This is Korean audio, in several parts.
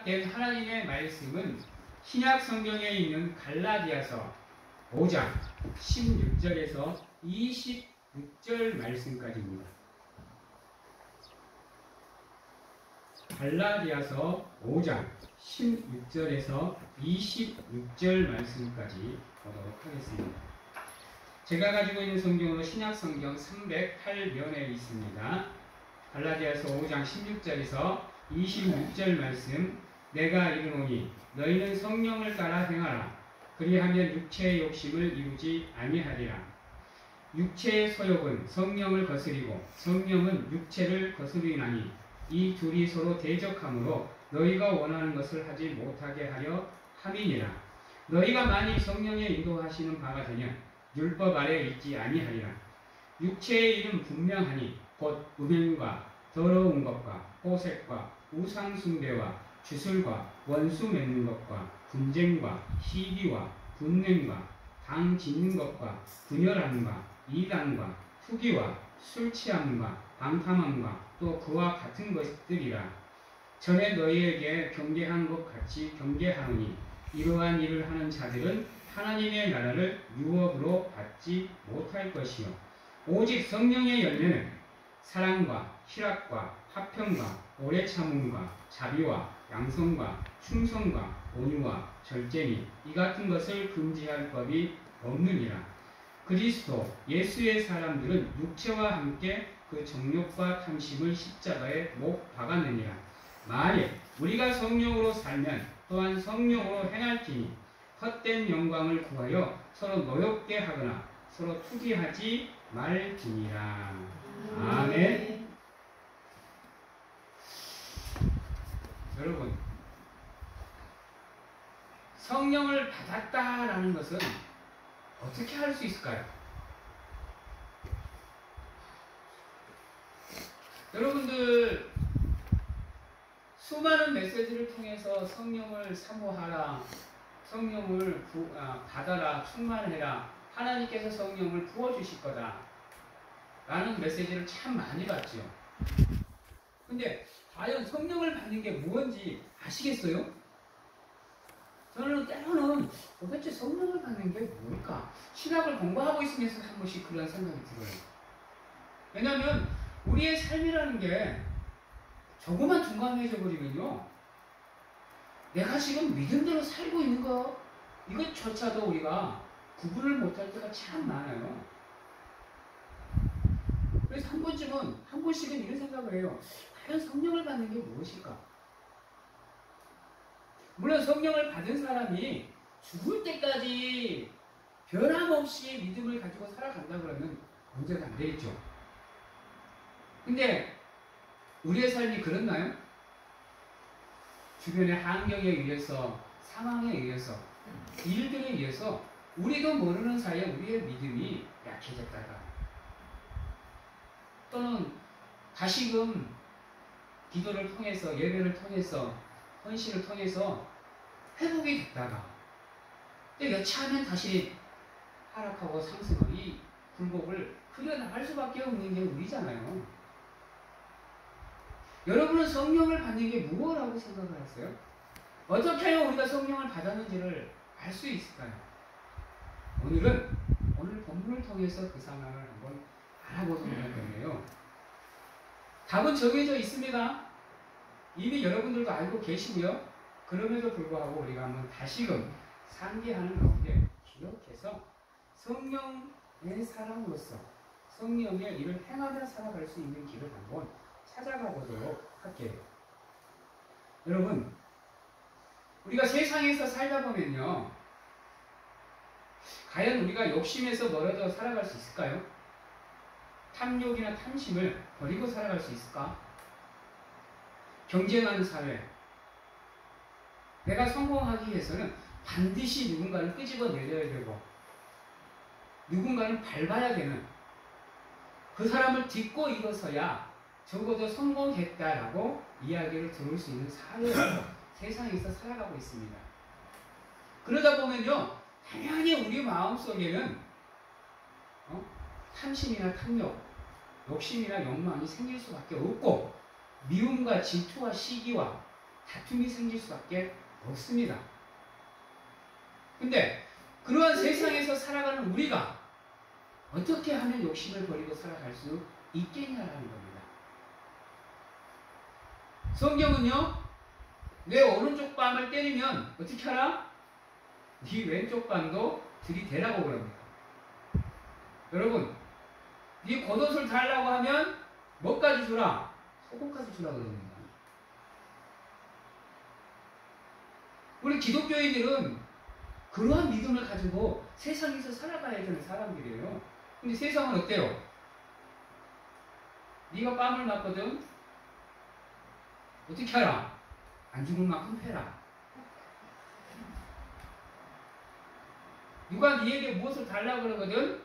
요약된 하나님의 말씀은 신약 성경에 있는 갈라디아서 5장 16절에서 26절 말씀까지입니다. 갈라디아서 5장 16절에서 26절 말씀까지 보도록 하겠습니다. 제가 가지고 있는 성경은 신약 성경 308면에 있습니다. 갈라디아서 5장 16절에서 26절 말씀. 내가 이르노니 너희는 성령을 따라 행하라. 그리하면 육체의 욕심을 이루지 아니하리라. 육체의 소욕은 성령을 거스리고 성령은 육체를 거스리나니 이 둘이 서로 대적하므로 너희가 원하는 것을 하지 못하게 하려 함이니라. 너희가 만일 성령의 인도하시는 바가 되면 율법 아래 있지 아니하리라. 육체의 일은 분명하니 곧 음행과 더러운 것과 호색과 우상숭배와 주술과 원수 맺는 것과 분쟁과 시기와 분냉과 당 짓는 것과 분열함과 이단과 후기와 술 취함과 방탕함과 또 그와 같은 것들이라. 전에 너희에게 경계한 것 같이 경계하노니 이러한 일을 하는 자들은 하나님의 나라를 유업으로 받지 못할 것이요 오직 성령의 열매는 사랑과 희락과 화평과 오래 참음과 자비와 양성과 충성과 온유와 절제니 이 같은 것을 금지할 법이 없느니라. 그리스도 예수의 사람들은 육체와 함께 그 정욕과 탐심을 십자가에 못 박았느니라. 만일 우리가 성령으로 살면 또한 성령으로 행할지니 헛된 영광을 구하여 서로 노엽게 하거나 서로 투기하지 말지니라. 아멘. 여러분, 성령을 받았다라는 것은 어떻게 할 수 있을까요? 여러분들 수많은 메시지를 통해서 성령을 사모하라, 성령을 받아라, 충만해라, 하나님께서 성령을 부어주실 거다 라는 메시지를 참 많이 받죠. 근데 과연 성령을 받는 게 뭔지 아시겠어요? 저는 때로는 도대체 성령을 받는 게 뭘까? 신학을 공부하고 있으면서 한 번씩 그런 생각이 들어요. 왜냐하면 우리의 삶이라는 게 조금만 둔감해져 버리면요, 내가 지금 믿음대로 살고 있는 거 이것조차도 우리가 구분을 못할 때가 참 많아요. 그래서 한 번씩은 이런 생각을 해요. 과연 성령을 받는 게 무엇일까? 물론 성령을 받은 사람이 죽을 때까지 변함없이 믿음을 가지고 살아간다 그러면 문제가 안 되겠죠. 근데 우리의 삶이 그렇나요? 주변의 환경에 의해서, 상황에 의해서, 일들에 의해서 우리도 모르는 사이에 우리의 믿음이 약해졌다가 또는 다시금 기도를 통해서, 예배를 통해서, 헌신을 통해서 회복이 됐다가 또 여차하면 다시 하락하고 상승하고 이 굴곡을 그려나갈 수밖에 없는 게 우리잖아요. 여러분은 성령을 받는 게 무엇이라고 생각을 하세요? 어떻게 하면 우리가 성령을 받았는지를 알 수 있을까요? 오늘 본문을 통해서 그 상황을 한번 알아보도록 할 건데요. 답은 정해져 있습니다. 이미 여러분들도 알고 계시고요. 그럼에도 불구하고 우리가 한번 다시금 상기하는 가운데 기억해서 성령의 사람으로서 성령의 일을 행하며 살아갈 수 있는 길을 한번 찾아가 보도록 할게요. 여러분, 우리가 세상에서 살다 보면요, 과연 우리가 욕심에서 멀어져 살아갈 수 있을까요? 탐욕이나 탐심을 버리고 살아갈 수 있을까? 경쟁하는 사회, 내가 성공하기 위해서는 반드시 누군가를 끄집어 내려야 되고 누군가는 밟아야 되는, 그 사람을 딛고 일어서야 적어도 성공했다라고 이야기를 들을 수 있는 사회에서 세상에서 살아가고 있습니다. 그러다 보면요, 당연히 우리 마음속에는 탐심이나 탐욕, 욕심이나 욕망이 생길 수밖에 없고 미움과 질투와 시기와 다툼이 생길 수밖에 없습니다. 근데 그러한 세상에서 살아가는 우리가 어떻게 하면 욕심을 버리고 살아갈 수 있겠냐라는 겁니다. 성경은요, 내 오른쪽 뺨을 때리면 어떻게 하라? 네 왼쪽 뺨도 들이대라고 그럽니다. 여러분, 네 겉옷을 달라고 하면 뭐까지 주라? 속옷까지 주라고 그럽니다. 우리 기독교인들은 그러한 믿음을 가지고 세상에서 살아가야 되는 사람들이에요. 근데 세상은 어때요? 네가 뺨을 맞거든? 어떻게 하라? 안 죽을 만큼 패라. 누가 네에게 무엇을 달라고 그러거든?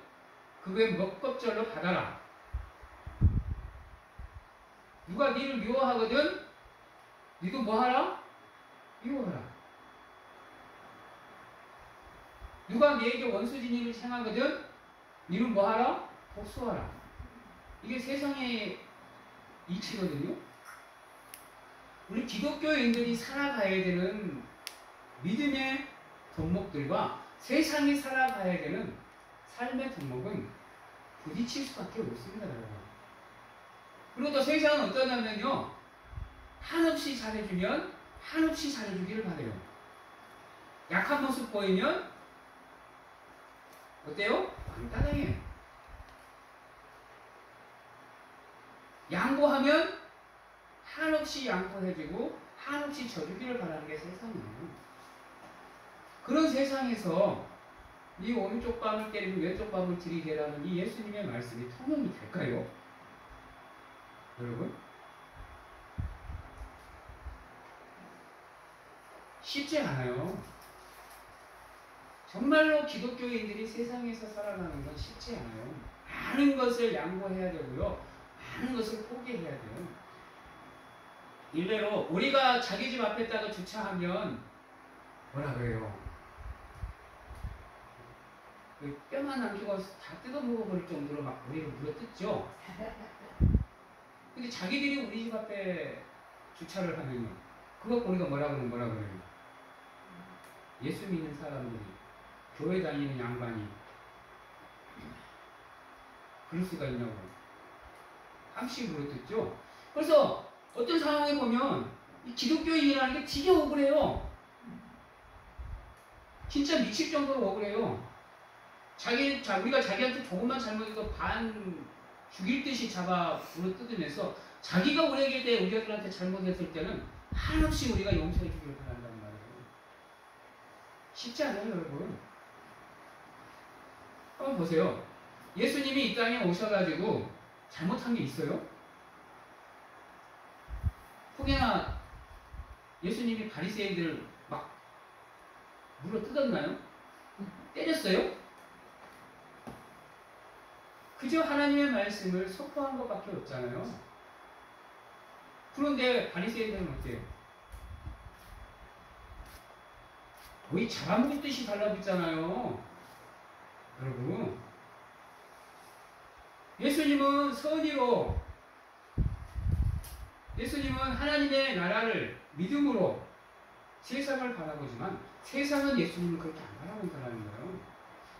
그거에 먹겁절로 받아라. 누가 네를 미워하거든? 네도 뭐하라? 미워하라. 누가 네에게 원수진리를 행하거든? 네는 뭐하라? 복수하라. 이게 세상의 이치거든요. 우리 기독교인들이 살아가야 되는 믿음의 덕목들과 세상이 살아가야 되는 삶의 덕목은 부딪힐 수밖에 없습니다, 여러분. 그리고 또 세상은 어떠냐면요, 한없이 잘해주면 한없이 잘해주기를 바래요. 약한 모습 보이면 어때요? 왕따당해요. 양보하면 한없이 양보해주고 한없이 져주기를 바라는 게 세상이에요. 그런 세상에서 이 오른쪽 뺨을 때리고 왼쪽 뺨을 들이대라는 이 예수님의 말씀이 통용이 될까요? 여러분? 쉽지 않아요. 정말로 기독교인들이 세상에서 살아가는 건 쉽지 않아요. 많은 것을 양보해야 되고요. 많은 것을 포기해야 돼요. 일례로 우리가 자기 집 앞에다가 주차하면 뭐라 그래요? 뼈만 남기고 다 뜯어먹어버릴 정도로 막 우리를 물어뜯죠? 근데 자기들이 우리 집 앞에 주차를 하면요, 그거 우리가 뭐라 그래요? 예수 믿는 사람들이, 교회 다니는 양반이 그럴 수가 있냐고 함씩 물어뜯죠? 그래서 어떤 상황에 보면 이 기독교인이라는 게 되게 억울해요. 진짜 미칠 정도로 억울해요. 우리가 자기한테 조금만 잘못해도 반 죽일 듯이 잡아 물어뜯으면서 자기가 우리에게 대해 우리들한테 잘못했을 때는 한없이 우리가 용서해 주기를 바란단 말이에요. 쉽지 않아요, 여러분. 한번 보세요. 예수님이 이 땅에 오셔가지고 잘못한 게 있어요? 혹여나 예수님이 바리새인들을 막 물어뜯었나요? 때렸어요? 그저 하나님의 말씀을 선포한 것밖에 없잖아요. 그런데 바리새인들은 어때요? 거의 잡아먹듯이 달라붙잖아요. 여러분, 예수님은 선의로, 예수님은 하나님의 나라를 믿음으로 세상을 바라보지만 세상은 예수님을 그렇게 안 바라본다는 거예요.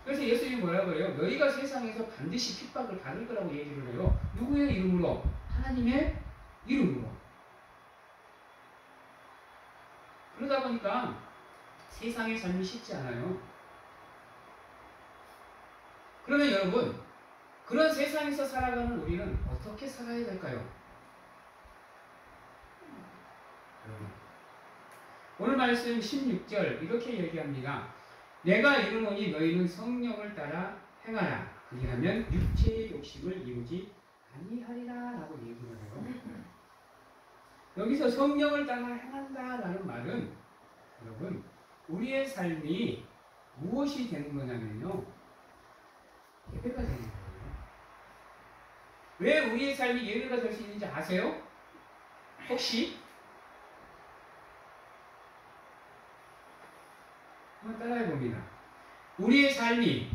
그래서 예수님이 뭐라고 해요? 너희가 세상에서 반드시 핍박을 받을 거라고 얘기를 해요. 누구의 이름으로? 하나님의 이름으로. 그러다 보니까 세상의 삶이 쉽지 않아요. 그러면 여러분, 그런 세상에서 살아가는 우리는 어떻게 살아야 될까요? 오늘 말씀 16절 이렇게 얘기합니다. 내가 이르노니 너희는 성령을 따라 행하라. 그리하면 육체의 욕심을 이루지 아니하리라 라고 얘기를 해요. 여기서 성령을 따라 행한다라는 말은 여러분, 우리의 삶이 무엇이 되는 거냐면요, 예배가 되는 거예요. 왜 우리의 삶이 예배가 될 수 있는지 아세요? 혹시? 한번 따라해 봅니다. 우리의 삶이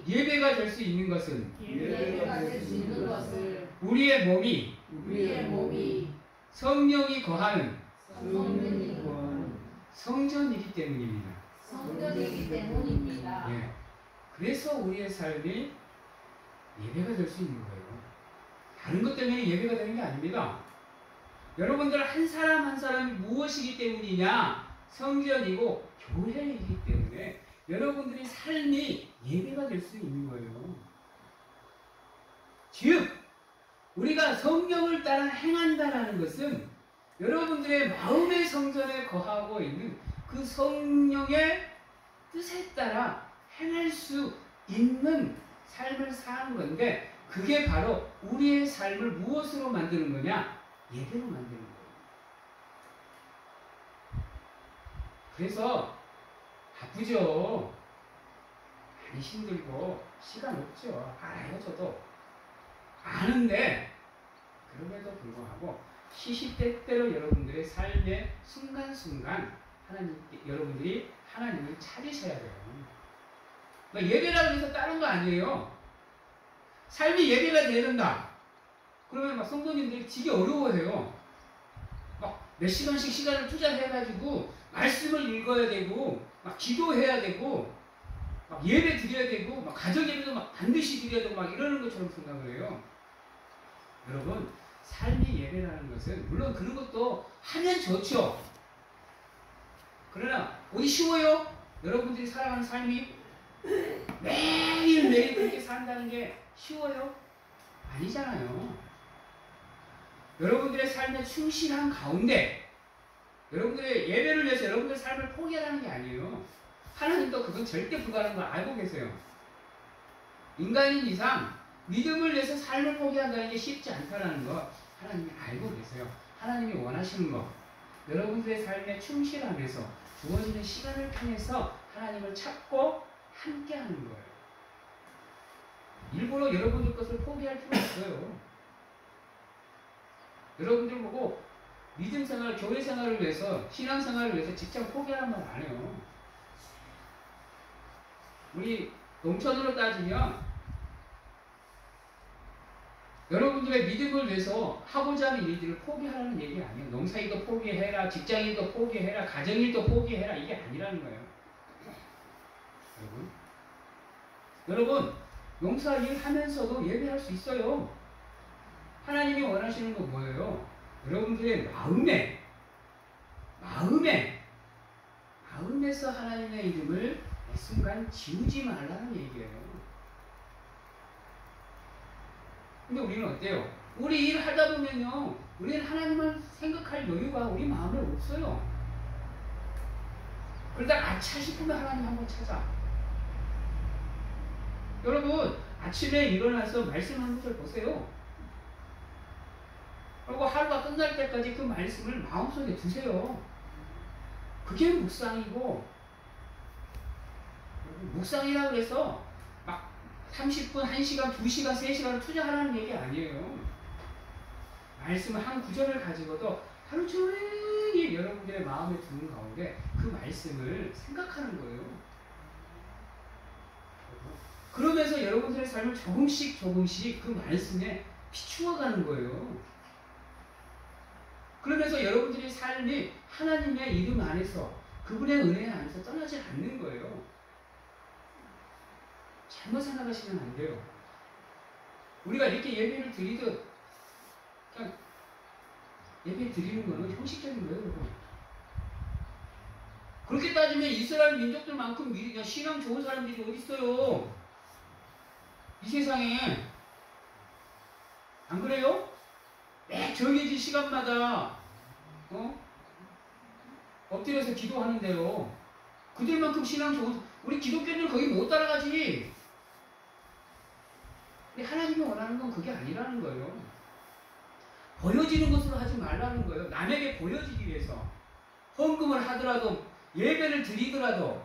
예배가 될 수 있는 것은 우리의 몸이 성령이 거하는 성전이기 때문입니다. 성전이기 때문입니다. 예. 그래서 우리의 삶이 예배가 될 수 있는 거예요. 다른 것 때문에 예배가 되는 게 아닙니다. 여러분들 한 사람 한 사람이 무엇이기 때문이냐? 성전이고 교회이기 때문에 여러분들의 삶이 예배가 될 수 있는 거예요. 즉 우리가 성령을 따라 행한다라는 것은 여러분들의 마음의 성전에 거하고 있는 그 성령의 뜻에 따라 행할 수 있는 삶을 사는 건데, 그게 바로 우리의 삶을 무엇으로 만드는 거냐? 예배로 만드는 거예요. 그래서 바쁘죠. 많이 힘들고 시간 없죠. 알아요, 저도. 아는데 그럼에도 불구하고 시시때때로 여러분들의 삶의 순간순간 여러분들이 하나님을 찾으셔야 돼요. 그러니까 예배라고 해서 다른 거 아니에요. 삶이 예배가 되는다. 그러면 막 성도님들이 되게 어려워해요. 막 몇 시간씩 시간을 투자해가지고 말씀을 읽어야 되고, 막 기도해야 되고, 막 예배 드려야 되고, 막 가정 예배도 막 반드시 드려야 되고, 막 이러는 것처럼 생각을 해요. 여러분, 삶의 예배라는 것은 물론 그런 것도 하면 좋죠. 그러나 어디 쉬워요? 여러분들이 살아가는 삶이 매일매일 그렇게 산다는 게 쉬워요? 아니잖아요. 여러분들의 삶에 충실한 가운데 여러분들의 예배를 위해서 여러분들의 삶을 포기하라는 게 아니에요. 하나님도 그건 절대 불가능한 걸 알고 계세요. 인간인 이상 믿음을 위해서 삶을 포기한다는 게 쉽지 않다는 거 하나님이 알고 계세요. 하나님이 원하시는 거, 여러분들의 삶에 충실하면서 주어지는 시간을 통해서 하나님을 찾고 함께하는 거예요. 일부러 여러분들 것을 포기할 필요 없어요. 여러분들 보고 믿음 생활, 교회 생활을 위해서, 신앙 생활을 위해서 직장 포기하는 말 안 해요. 우리 농촌으로 따지면 여러분들의 믿음을 위해서 하고자 하는 일들을 포기하라는 얘기 아니에요. 농사일도 포기해라, 직장일도 포기해라, 가정일도 포기해라, 이게 아니라는 거예요. 여러분, 농사일 하면서도 예배할 수 있어요. 하나님이 원하시는 건 뭐예요? 여러분들의 마음에서 하나님의 이름을 매 순간 지우지 말라는 얘기예요. 근데 우리는 어때요? 우리 일 하다 보면요, 우리는 하나님을 생각할 여유가 우리 마음에 없어요. 그러다 아차 싶으면 하나님 한번 찾아. 여러분, 아침에 일어나서 말씀 한 구절 보세요. 그리고 하루가 끝날 때까지 그 말씀을 마음속에 두세요. 그게 묵상이고, 묵상이라고 해서 막 30분, 1시간, 2시간, 3시간을 투자하라는 얘기 아니에요. 말씀 한 구절을 가지고도 하루 종일 여러분들의 마음에 두는 가운데 그 말씀을 생각하는 거예요. 그러면서 여러분들의 삶을 조금씩 그 말씀에 비추어가는 거예요. 그러면서 여러분들의 삶이 하나님의 이름 안에서, 그분의 은혜 안에서 떠나지 않는 거예요. 잘못 생각하시면 안 돼요. 우리가 이렇게 예배를 드리듯 그냥 예배 드리는 거는 형식적인 거예요, 여러분. 그렇게 따지면 이스라엘 민족들만큼 신앙 좋은 사람들이 어디 있어요? 이 세상에. 안 그래요? 매 정해진 시간마다 엎드려서 기도하는데요. 그들만큼 신앙 좋은, 우리 기독교인들은 거기 못 따라가지. 근데 하나님이 원하는 건 그게 아니라는 거예요. 보여지는 것으로 하지 말라는 거예요. 남에게 보여지기 위해서 헌금을 하더라도, 예배를 드리더라도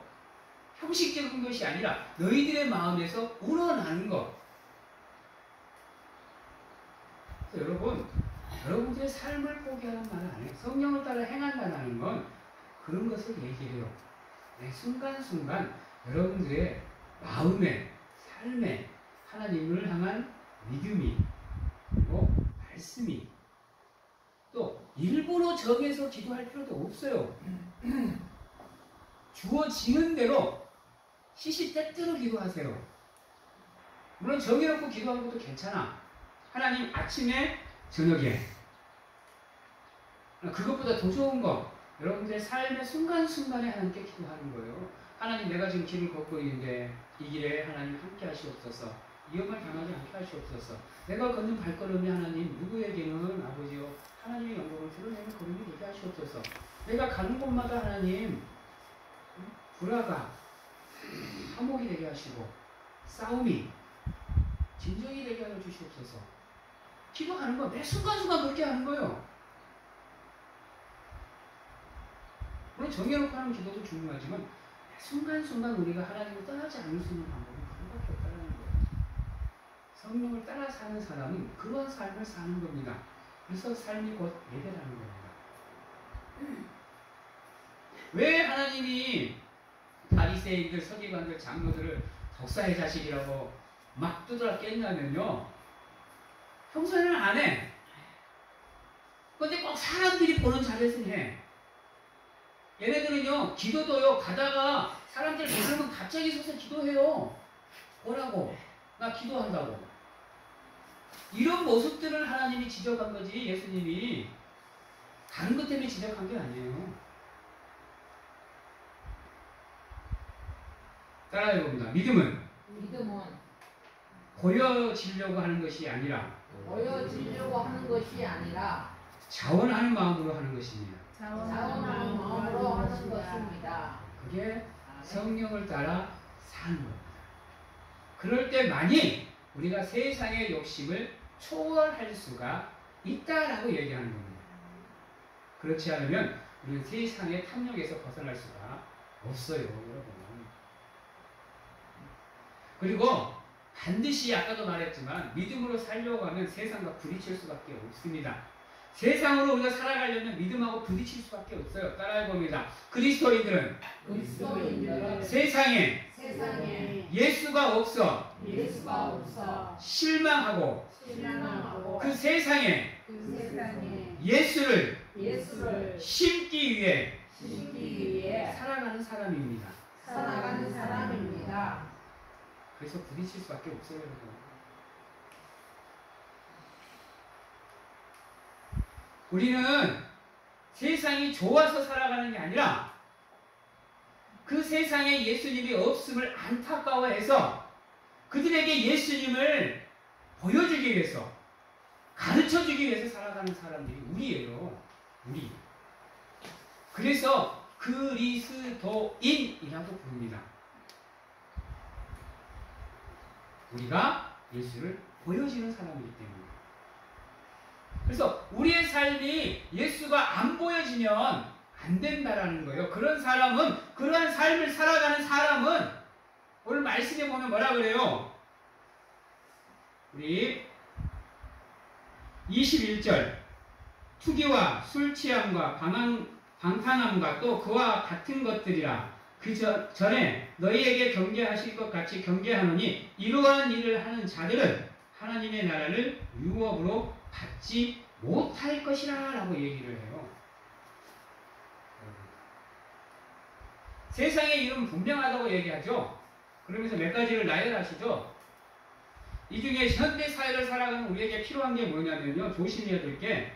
형식적인 것이 아니라 너희들의 마음에서 우러나는 것. 그래서 여러분들의 삶을 포기하는 말은 아니에요. 성령을 따라 행한다는 건 그런 것을 얘기해요. 매 순간순간 여러분들의 마음에, 삶에 하나님을 향한 믿음이, 그리고 말씀이, 또 일부러 정해서 기도할 필요도 없어요. 주어지는 대로 시시때때로 기도하세요. 물론 정해놓고 기도하는 것도 괜찮아. 하나님 아침에 저녁에. 그것보다 더 좋은 거, 여러분들의 삶의 순간순간에 하나님께 기도하는 거예요. 하나님, 내가 지금 길을 걷고 있는데 이 길에 하나님 함께 하시옵소서. 위험을 당하지 않게 하시옵소서. 내가 걷는 발걸음이 하나님 누구에게는 아버지요 하나님의 영광을 드러내는 걸음이 되게 하시옵소서. 내가 가는 곳마다 하나님 불화가 화목이 되게 하시고 싸움이 진정이 되게 하여 주시옵소서. 기도하는 거 매 순간순간 그렇게 하는 거예요. 물론 정해놓고 하는 기도도 중요하지만 순간순간 우리가 하나님을 떠나지 않을 수 있는 방법은 그것밖에 없다는 거예요. 성령을 따라 사는 사람은 그런 삶을 사는 겁니다. 그래서 삶이 곧 예배라는 겁니다. 왜 하나님이 바리새인들, 서기관들, 장로들을 독사의 자식이라고 막 두드러 깼냐면요, 평소에는 안 해. 근데 꼭 사람들이 보는 자리에서 해. 얘네들은요, 기도도요, 가다가 사람들 많으면 갑자기 서서 기도해요. 뭐라고? 나 기도한다고. 이런 모습들을 하나님이 지적한 거지, 예수님이. 다른 것 때문에 지적한 게 아니에요. 따라해봅니다. 믿음은 보여지려고 하는 것이 아니라 자원하는 마음으로 하는 것입니다. 자원하는 마음으로 하는 것입니다. 그게 성령을 따라 사는 겁니다. 그럴 때만이 우리가 세상의 욕심을 초월할 수가 있다라고 얘기하는 겁니다. 그렇지 않으면 우리는 세상의 탐욕에서 벗어날 수가 없어요, 여러분. 그리고 반드시 아까도 말했지만 믿음으로 살려고 하면 세상과 부딪힐 수밖에 없습니다. 세상으로 우리가 살아가려면 믿음하고 부딪힐 수밖에 없어요. 따라해봅니다. 그리스도인들은 세상에 예수가 없어 실망하고 그 세상에 예수를 심기 위해 살아가는 사람입니다. 그래서 부딪힐 수밖에 없어요, 여러분. 우리는 세상이 좋아서 살아가는 게 아니라 그 세상에 예수님이 없음을 안타까워해서 그들에게 예수님을 보여주기 위해서, 가르쳐주기 위해서 살아가는 사람들이 우리예요. 우리. 그래서 그리스도인이라고 부릅니다. 우리가 예수를 보여주는 사람이기 때문에. 그래서 우리의 삶이 예수가 안 보여지면 안 된다라는 거예요. 그런 사람은, 그러한 삶을 살아가는 사람은 오늘 말씀에 보면 뭐라 그래요? 우리 21절 투기와 술취함과 방탕함과 또 그와 같은 것들이라 그 전에 너희에게 경계하실 것 같이 경계하노니 이러한 일을 하는 자들은 하나님의 나라를 유업으로 받지 못할 것이라 라고 얘기를 해요. 세상의 일은 분명하다고 얘기하죠. 그러면서 몇 가지를 나열하시죠. 이 중에 현대 사회를 살아가는 우리에게 필요한 게 뭐냐면요, 조심해야 될 게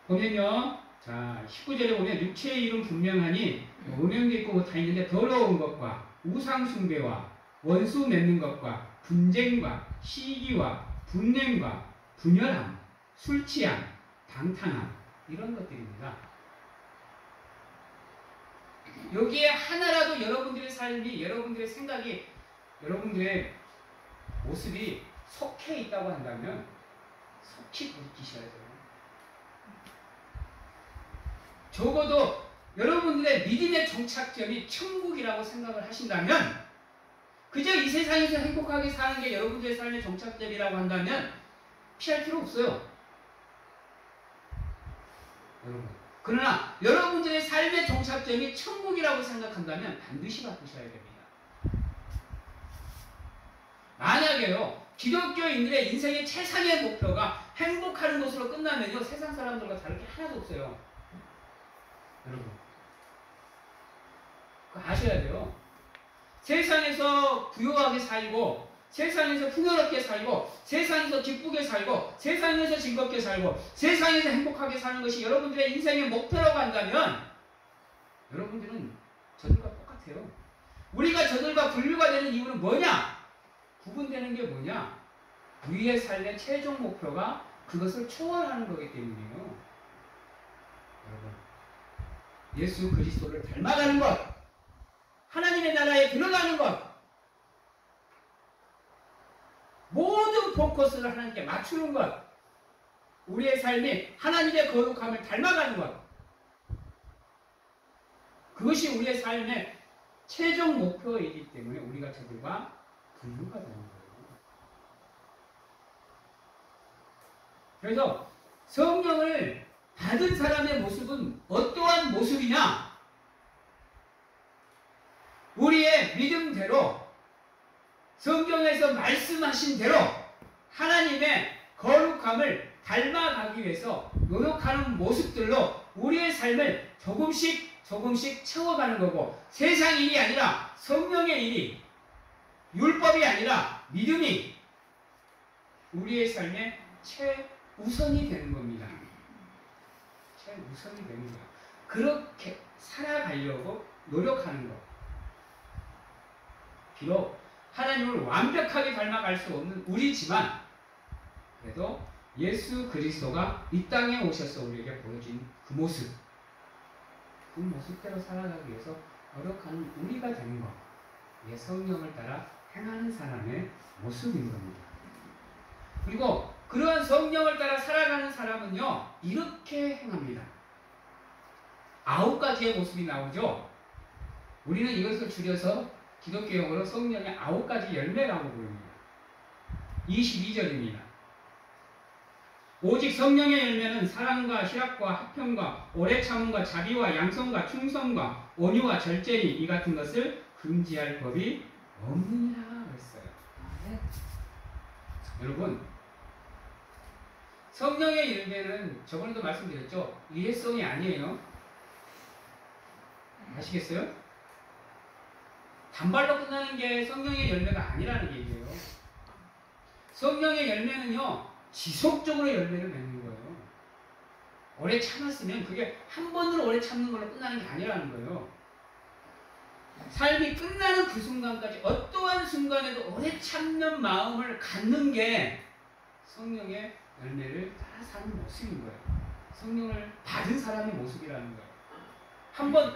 보면요, 자 19절에 보면 육체의 일은 분명하니 음행도 있고 다 있는데 더러운 것과 우상 숭배와 원수 맺는 것과 분쟁과 시기와 분냄과 분열함, 술 취함, 방탕함, 이런 것들입니다. 여기에 하나라도 여러분들의 삶이, 여러분들의 생각이, 여러분들의 모습이 속해 있다고 한다면 속히 부딪히셔야 돼요. 적어도 여러분들의 믿음의 종착점이 천국이라고 생각을 하신다면, 그저 이 세상에서 행복하게 사는 게 여러분들의 삶의 종착점이라고 한다면 피할 필요 없어요. 여러분. 그러나 여러분들의 삶의 종착점이 천국이라고 생각한다면 반드시 바꾸셔야 됩니다. 만약에요, 기독교인들의 인생의 최상의 목표가 행복하는 것으로 끝나면요 세상 사람들과 다를 게 하나도 없어요. 여러분 그거 아셔야 돼요. 세상에서 부유하게 살고 세상에서 풍요롭게 살고 세상에서 기쁘게 살고 세상에서 즐겁게 살고 세상에서 행복하게 사는 것이 여러분들의 인생의 목표라고 한다면 여러분들은 저들과 똑같아요. 우리가 저들과 분류가 되는 이유는 뭐냐? 구분되는 게 뭐냐? 우리의 삶의 최종 목표가 그것을 초월하는 거기 때문이에요. 여러분 예수 그리스도를 닮아가는 것, 하나님의 나라에 들어가는 것, 모든 포커스를 하나님께 맞추는 것, 우리의 삶이 하나님의 거룩함을 닮아가는 것, 그것이 우리의 삶의 최종 목표이기 때문에 우리가 저들과 분류가 되는 거예요. 그래서 성령을 받은 사람의 모습은 어떠한 모습이냐? 우리의 믿음대로 성경에서 말씀하신 대로 하나님의 거룩함을 닮아가기 위해서 노력하는 모습들로 우리의 삶을 조금씩 채워가는 거고, 세상 일이 아니라 성령의 일이, 율법이 아니라 믿음이 우리의 삶의 최우선이 되는 겁니다. 최우선이 되는 거예요. 그렇게 살아가려고 노력하는 것. 비록 하나님을 완벽하게 닮아갈 수 없는 우리지만 그래도 예수 그리스도가 이 땅에 오셔서 우리에게 보여준 그 모습, 그 모습대로 살아가기 위해서 노력하는 우리가 되는 것, 이게 성령을 따라 행하는 사람의 모습인 겁니다. 그리고 그러한 성령을 따라 살아가는 사람은요 이렇게 행합니다. 9가지의 모습이 나오죠. 우리는 이것을 줄여서 기독교 용어로 성령의 9가지 열매라고 부릅니다. 22절입니다. 오직 성령의 열매는 사랑과 희락과 화평과 오래 참음과 자비와 양성과 충성과 온유와 절제니 이 같은 것을 금지할 법이 없느니라 했어요. 여러분, 성령의 열매는 저번에도 말씀드렸죠. 일회성이 아니에요. 아시겠어요? 단발로 끝나는 게 성령의 열매가 아니라는 얘기예요. 성령의 열매는요 지속적으로 열매를 맺는 거예요. 오래 참았으면 그게 한 번으로 오래 참는 걸로 끝나는 게 아니라는 거예요. 삶이 끝나는 그 순간까지 어떠한 순간에도 오래 참는 마음을 갖는 게 성령의 열매를 따라 사는 모습인 거예요. 성령을 받은 사람의 모습이라는 거예요. 한 번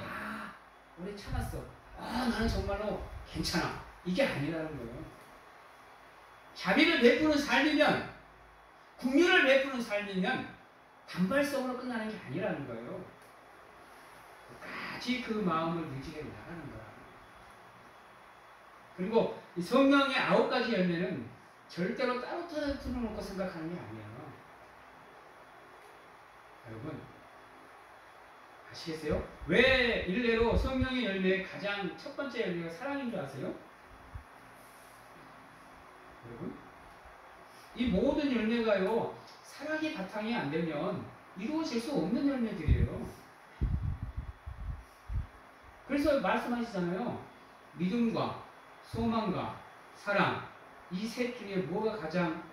오래 참았어. 나는 정말로 괜찮아. 이게 아니라는 거예요. 자비를 베푸는 삶이면, 긍휼을 베푸는 삶이면 단발성으로 끝나는 게 아니라는 거예요. 끝까지 그 마음을 유지해 나가는 거야. 그리고 이 성령의 9가지 열매는 절대로 따로 틀어놓고 생각하는 게 아니에요. 여러분 아시겠어요? 왜 일례로 성령의 열매의 가장 첫 번째 열매가 사랑인 줄 아세요? 여러분, 이 모든 열매가요 사랑이 바탕이 안 되면 이루어질 수 없는 열매들이에요. 그래서 말씀하시잖아요. 믿음과 소망과 사랑, 이 셋 중에 뭐가 가장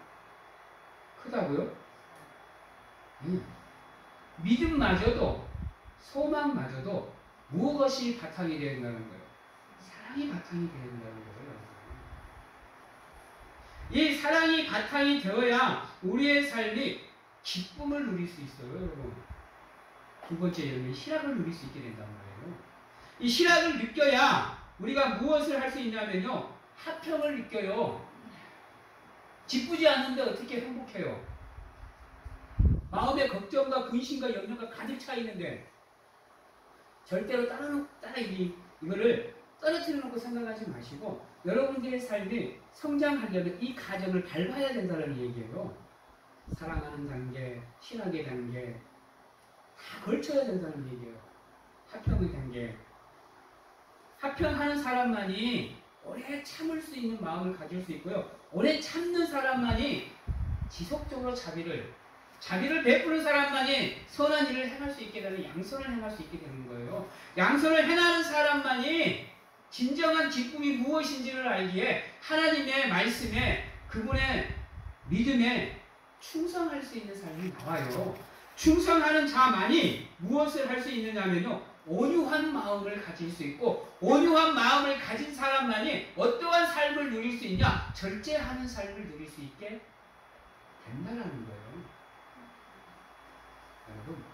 크다고요? 믿음마저도 소망마저도 무엇이 바탕이 되어야 된다는 거예요? 사랑이 바탕이 되어야 된다는 거예요. 이 사랑이 바탕이 되어야 우리의 삶이 기쁨을 누릴 수 있어요, 여러분. 두 번째 열매, 희락을 누릴 수 있게 된단 말이에요. 이 희락을 느껴야 우리가 무엇을 할 수 있냐면요, 화평을 느껴요. 기쁘지 않는데 어떻게 행복해요? 마음에 걱정과 근심과 염려가 가득 차 있는데 절대로 이거를 떨어뜨려 놓고 생각하지 마시고 여러분들의 삶이 성장하려면 이 과정을 밟아야 된다는 얘기예요. 사랑하는 단계, 신학의 단계 다 걸쳐야 된다는 얘기예요. 화평의 단계. 화평하는 사람만이 오래 참을 수 있는 마음을 가질 수 있고요. 오래 참는 사람만이 지속적으로 자비를 베푸는 사람만이 선한 일을 행할 수 있게 되는 양선을 행할 수 있게 되는 거예요. 양선을 행하는 사람만이 진정한 기쁨이 무엇인지를 알기에 하나님의 말씀에 그분의 믿음에 충성할 수 있는 삶이 나와요. 충성하는 자만이 무엇을 할 수 있느냐면요. 온유한 마음을 가질 수 있고 온유한 마음을 가진 사람만이 어떠한 삶을 누릴 수 있냐? 절제하는 삶을 누릴 수 있게 된다라는 거예요. 여러분,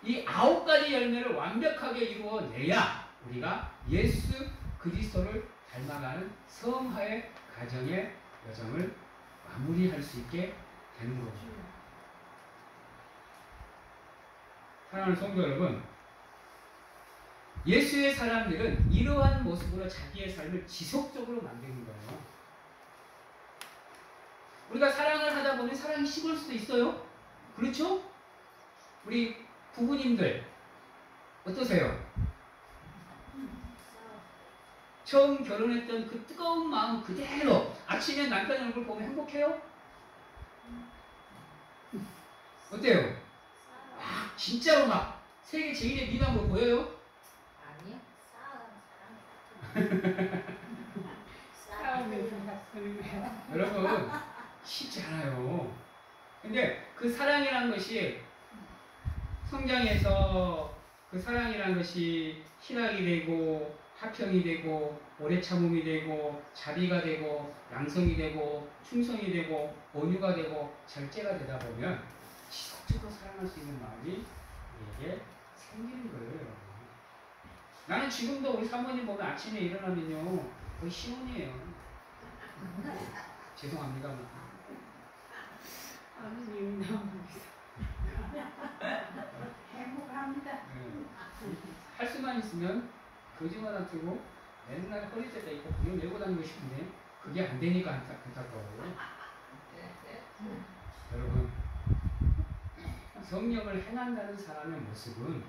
이 9가지 열매를 완벽하게 이루어내야 우리가 예수 그리스도를 닮아가는 성화의 가정의 여정을 마무리할 수 있게 되는 거죠. 사랑하는 성도 여러분, 예수의 사람들은 이러한 모습으로 자기의 삶을 지속적으로 만드는 거예요. 우리가 사랑을 하다 보면 사랑이 식을 수도 있어요. 그렇죠? 우리 부부님들 어떠세요? 처음 결혼했던 그 뜨거운 마음 그대로 아침에 남편 얼굴 보면 행복해요? 어때요? 진짜로 막 세계 제1의 미남으로 보여요? 아니요. 여러분 쉽지 않아요. 근데 그 사랑이라는 것이 성장해서 그 사랑이라는 것이 희락이 되고 화평이 되고 오래 참음이 되고 자비가 되고 양성이 되고 충성이 되고 온유가 되고 절제가 되다 보면 지속적으로 사랑할 수 있는 마음이 우리에게 생기는 거예요. 여러분. 나는 지금도 우리 사모님 보면 아침에 일어나면요 거의 신혼이에요. 죄송합니다. 행복합니다. 네. 할 수만 있으면 거짓말 안 치고 맨날 허리띠에 있고 그냥 메고 다니고 싶은데 그게 안 되니까 안타까워요. 여러분, 성령을 행한다는 사람의 모습은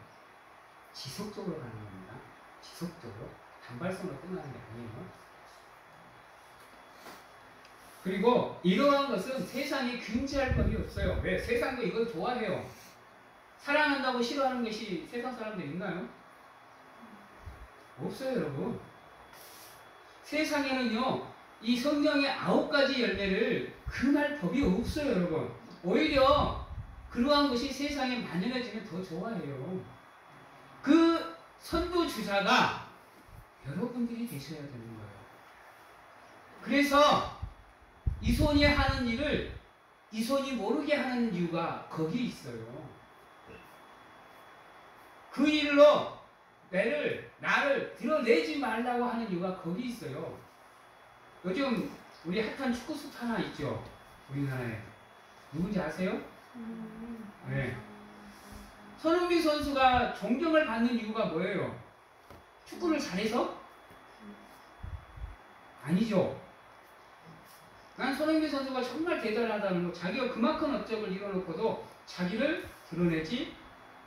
지속적으로 가는 겁니다. 지속적으로 단발성으로 끝나는 게 아니에요. 그리고 이러한 것은 세상에 금지할 법이 없어요. 왜? 세상도 이걸 좋아해요. 사랑한다고 싫어하는 것이 세상 사람들 있나요? 없어요, 여러분. 세상에는요, 이 성령의 9가지 열매를 금할 법이 없어요, 여러분. 오히려 그러한 것이 세상에 만연해지면 더 좋아해요. 그 선두주자가 여러분들이 되셔야 되는 거예요. 그래서 이 손이 하는 일을 이 손이 모르게 하는 이유가 거기 있어요. 그 일로 나를 드러내지 말라고 하는 이유가 거기 있어요. 요즘 우리 핫한 축구 스타 하나 있죠. 우리나라에. 누군지 아세요? 네. 손흥민 선수가 존경을 받는 이유가 뭐예요? 축구를 잘해서? 아니죠. 난 손흥민 선수가 정말 대단하다는 거, 자기가 그만큼 업적을 이뤄놓고도 자기를 드러내지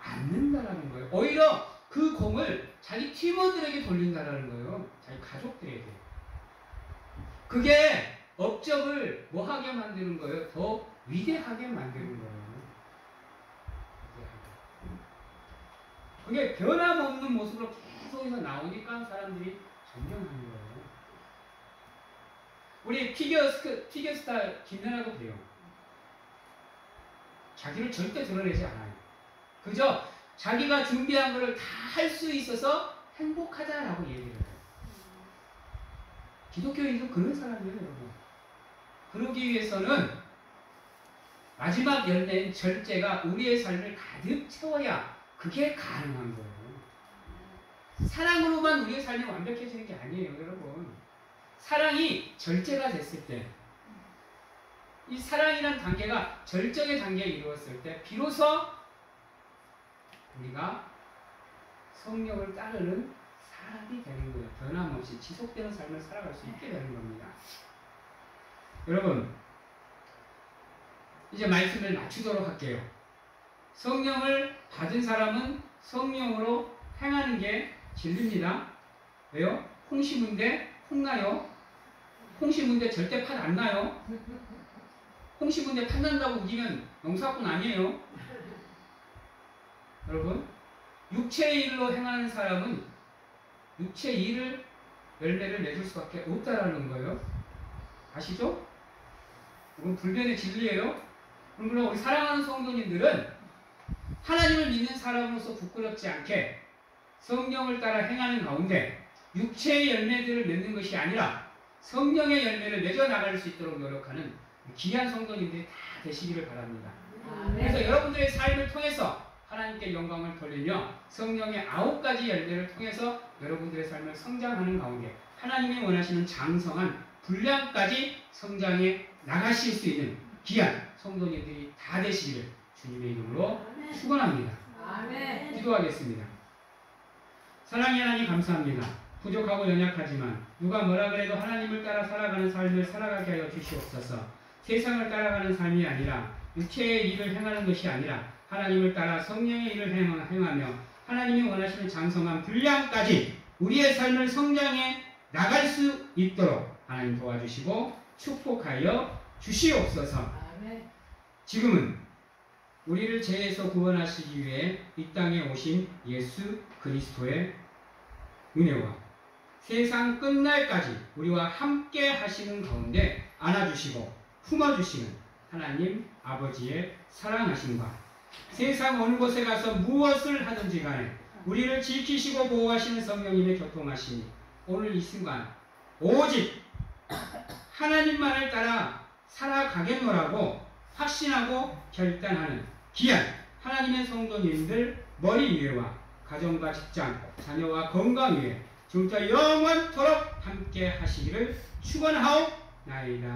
않는다라는 거예요. 오히려 그 공을 자기 팀원들에게 돌린다라는 거예요. 자기 가족들에게. 그게 업적을 뭐하게 만드는 거예요? 더 위대하게 만드는 거예요. 그게 변함없는 모습으로 계속해서 나오니까 사람들이 존경하는 거예요. 우리 피겨스타 김연아도 그래요. 자기를 절대 드러내지 않아요. 그저 자기가 준비한 것을 다 할 수 있어서 행복하다라고 얘기를 해요. 기독교인도 그런 사람이에요, 여러분. 그러기 위해서는 마지막 열매인 절제가 우리의 삶을 가득 채워야 그게 가능한 거예요. 사랑으로만 우리의 삶이 완벽해지는 게 아니에요, 여러분. 사랑이 절제가 됐을 때, 이 사랑이라는 단계가 절정의 단계에 이루었을 때 비로소 우리가 성령을 따르는 사람이 되는 거예요. 변함없이 지속되는 삶을 살아갈 수 있게 되는 겁니다. 여러분, 이제 말씀을 맞추도록 할게요. 성령을 받은 사람은 성령으로 행하는 게 진리입니다. 왜요? 콩 심은데 콩 나요? 콩 심은데 절대 팥 안 나요? 홍시군대 탐난다고 우기면 영사꾼 아니에요. 여러분, 육체의 일로 행하는 사람은 육체의 일을 열매를 맺을 수밖에 없다라는 거예요. 아시죠? 이건 불변의 진리예요. 그러므로 우리 사랑하는 성도님들은 하나님을 믿는 사람으로서 부끄럽지 않게 성령을 따라 행하는 가운데 육체의 열매들을 맺는 것이 아니라 성령의 열매를 맺어 나갈 수 있도록 노력하는 귀한 성도님들이 다 되시기를 바랍니다. 그래서 여러분들의 삶을 통해서 하나님께 영광을 돌리며 성령의 9가지 열매를 통해서 여러분들의 삶을 성장하는 가운데 하나님이 원하시는 장성한 분량까지 성장해 나가실 수 있는 귀한 성도님들이 다 되시기를 주님의 이름으로 축원합니다. 기도하겠습니다. 사랑의 하나님 감사합니다. 부족하고 연약하지만 누가 뭐라 그래도 하나님을 따라 살아가는 삶을 살아가게 하여 주시옵소서. 세상을 따라가는 삶이 아니라 육체의 일을 행하는 것이 아니라 하나님을 따라 성령의 일을 행하며 하나님이 원하시는 장성한 분량까지 우리의 삶을 성장해 나갈 수 있도록 하나님 도와주시고 축복하여 주시옵소서. 지금은 우리를 죄에서 구원하시기 위해 이 땅에 오신 예수 그리스도의 은혜와 세상 끝날까지 우리와 함께 하시는 가운데 안아주시고 품어주시는 하나님 아버지의 사랑하심과 세상 어느 곳에 가서 무엇을 하든지 간에 우리를 지키시고 보호하시는 성령님의 교통하심이 오늘 이 순간 오직 하나님만을 따라 살아가겠노라고 확신하고 결단하는 귀한 하나님의 성도님들 머리 위에와 가정과 직장, 자녀와 건강 위에 지금부터 영원토록 함께 하시기를 축원하옵나이다.